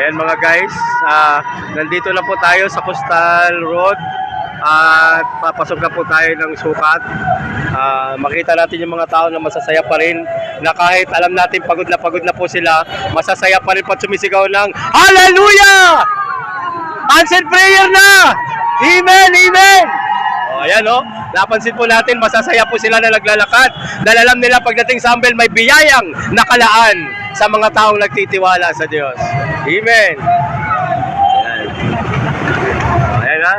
Ayan mga guys, nandito na po tayo sa Coastal Road at papasok na po tayo ng sukat. Makita natin yung mga tao na masasaya pa rin, na kahit alam natin pagod na po sila, masasaya pa rin pag sumisigaw ng Hallelujah! Answered prayer na! Amen! Amen! Ayan napansin po natin, masasaya po sila na naglalakad dahil alam nila pagdating sa Ambel may biyayang nakalaan sa mga taong nagtitiwala sa Diyos. Amen. Ayan na.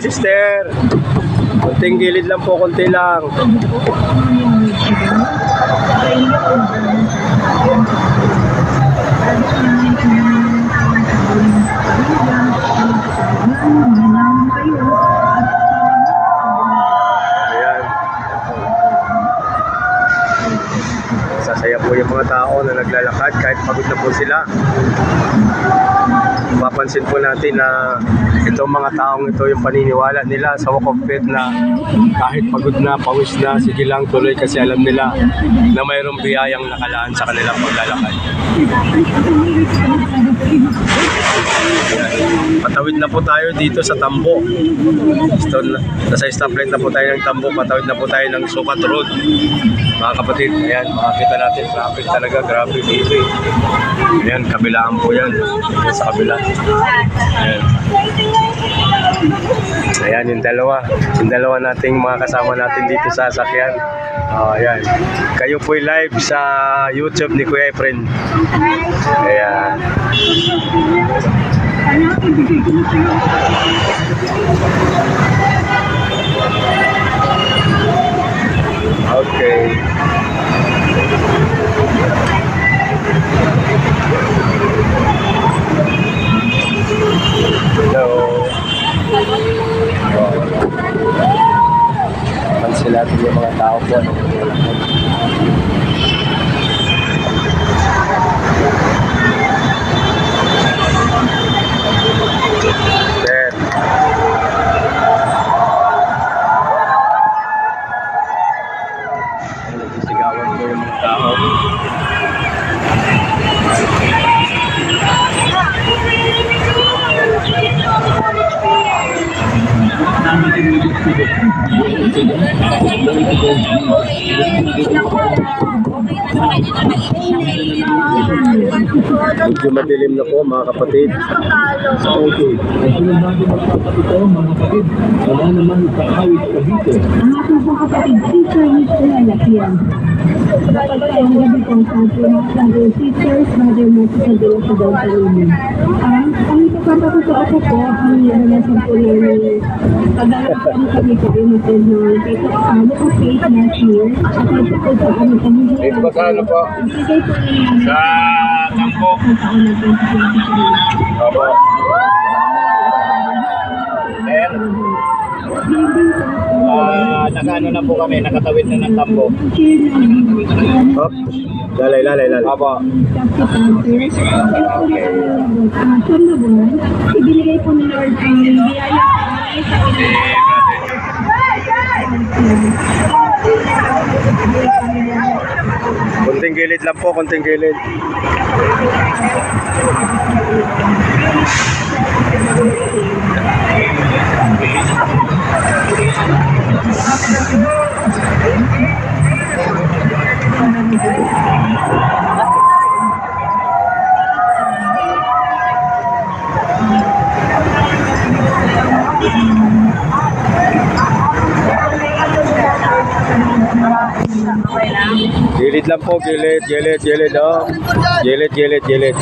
Sister, konting gilid lang po, konti lang. Ayan. Sasaya po yung mga tao na naglalakad kahit pagod na po sila. Mapapansin po natin na itong mga taong ito, yung paniniwala nila sa Walk of Faith na kahit pagod na, pawis na, sige lang tuloy kasi alam nila na mayroong biyayang nakalaan sa kanilang paglalakad. Patawid na po tayo dito sa Tambo. Nasa stoplight na po tayo ng Tambo, patawid na po tayo ng Sukat Road. Mga kapatid, ayan, makakita natin, traffic talaga, grabe, busy. Ayan, kabilaan po yan. Ayan, sa kabila. Ayan. Ayan, yung dalawa nating mga kasama natin dito sa sasakyan. Ayan. Kayo po'y live sa YouTube ni Kuya Efren. Ayan. Okay. Hello. Pansin natin yung mga tao po. Nagsisigawan po yung mga tao. Medyo madilim na po mga kapatid. Okay. Mga kapatid, wala naman kakawit ka dito. Ang ating pong kapatid, sisters na lalakyan. Kapag tayo gabi kong sabi, sisters, mother mo sa dila sa daw sa rin. Ang ipapapatuto ako po, ang nalasan po yung pag-alakad kami po yung dito kasama ko faith last year. At ito po po kami kami. Dito ba sa ano po? Ibigay po yung Sa Tambo. ang taon na 2023. Opo. Nakaano na po kami, nakatawid na ng Tambo. Hop. Lalay. Opo. Ibinigay po ni Lord ang biyaya sa Konting gilid lang po, konting gilid. Gilid lang po, gilid, oh. Gilid.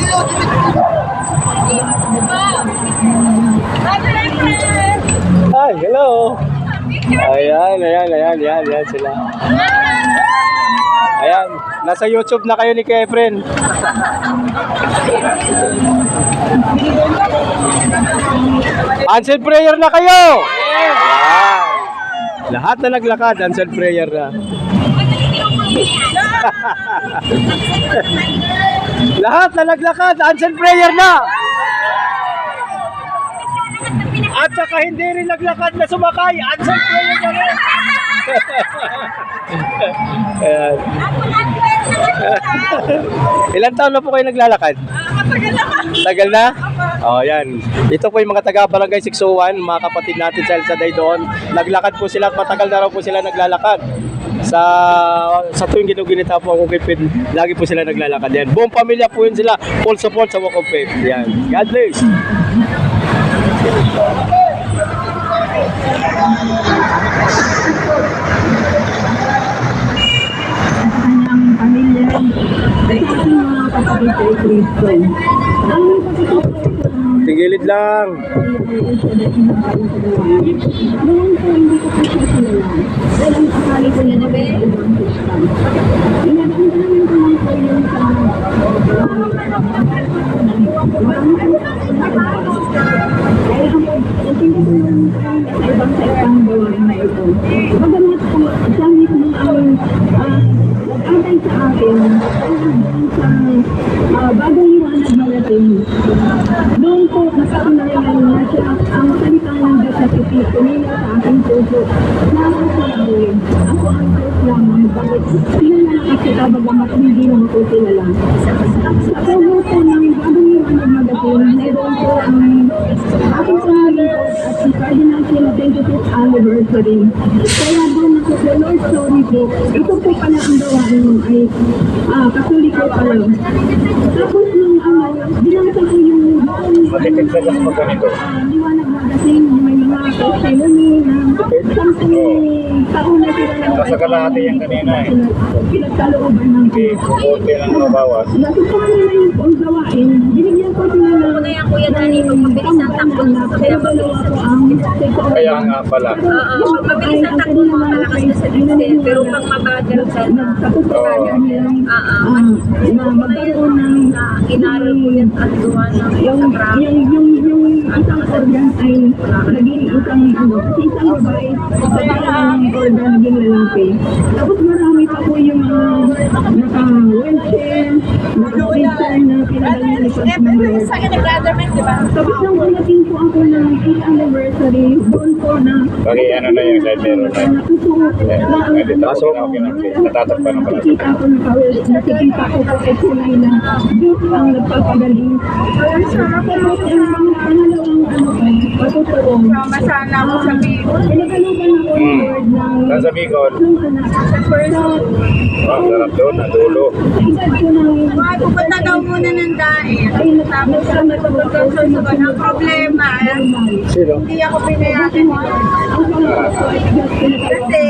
Hi, hello. Ayan sila. Ayan, nasa YouTube na kayo ni Kefren. Answered prayer na kayo. Ayan. Lahat na naglakad, answered prayer na. Lahat na naglakad, answered prayer na. At saka hindi rin naglakad na sumakay, answered prayer na rin. Ayan. Ilan taon na po kayo naglalakad? Tagal na? Oh, yan. Ito po yung mga taga Barangay 601, mga kapatid natin sa El Saday doon. Naglakad po sila at matagal na raw po sila naglalakad. Sa tuwing ginuginita po ang Walk of Faith, lagi po sila naglalakad. Yan. Buong pamilya po yun sila, full support sa Walk of Faith. Yan. God bless. Kanyang pamilya, sa ating mga kapatid sa Kristo. Ang Tigilid lang. noon po hindi ko po siya kilala. Dahil ang akali ko na naman sa ibang Kristyan. Pinagandaan ko lang po yung sa dahil ang pinagandaan sa ibang gawain na ito. Bagamat po siya mismo ang nag-atay sa akin sa bagong liwanag na natin. Doon po, nakaunayan na siya ang salitang ng Diyos sa Kristo nila sa aking puso na ako sa gawin. Ako ang Diyos lamang, bakit sila na nakikita bagamat hindi na ako sila lang. Sa puso po ng bagong liwanag na dating, mayroon po ang aking pangalan po at si Cardinal King 25th anniversary. Kaya doon ako po, Lord, sorry po. Ito po pala ang gawain ay katoliko pala. Tapos nung binasa ko yung liwanag magasin, may mga testimony na something taon na sila na Nasa kalahati yan kanina eh. pinagkalooban ng Kunti lang mabawas. natutunan nila yung pong gawain. Binigyan ko sila ng Kuya Dani, magpabilis ang takbo na pero dalawa ko ang Kaya nga pala. Oo, mabilis ang takbo mga malakas na sa Dixel, pero pag mabagal ka na, katutunan nilang na magkaroon ng inaral mo yan at gawa ng yung isang organ ay naging isang kasi isang babae ng organ naging lalaki. Tapos marami pa po yung naka-wheelchair, naka-wheelchair na pinagaling ni Pastor Lord. Tapos nang dumating po ako ng 8th anniversary, doon po na Bagay ano na yung side mirror na. Pwede Pasok. Natatakpan ng pala. nakikita ko nakikita ko po kay Kulay na Diyos ang nagpapagaling. Ang pangalawang patuturo. masana ako sa Pinagalugan ako ng Lord ng Nasa Bicol. anak. Sarap doon, ang dulo. Sa edad ko ng Pupunta daw muna ng daig. ay tapos ang Susunod ang problema. Sino? Hindi ako pinayagan. Kasi,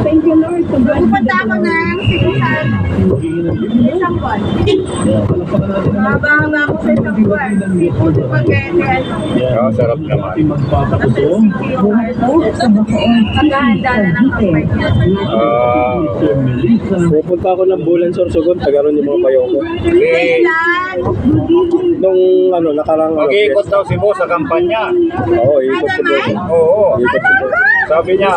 thank you Lord sa pupunta ako ng Sigusan. Isang buwan. Mahaba-haba ako sa isang buwan. Seafood spaghetti. Oo, sarap naman. Magpapakutong, Maghahanda na ng kapay. Melissa, Pupunta ako ng Bulan Sorsogon, tagaroon yung mga bayo ko. Kailan? Nung nakarang Mag-iikot daw si Bo sa kampanya. Oo, ikot si Boy. Oo. Ikot si Boy. Sabi niya,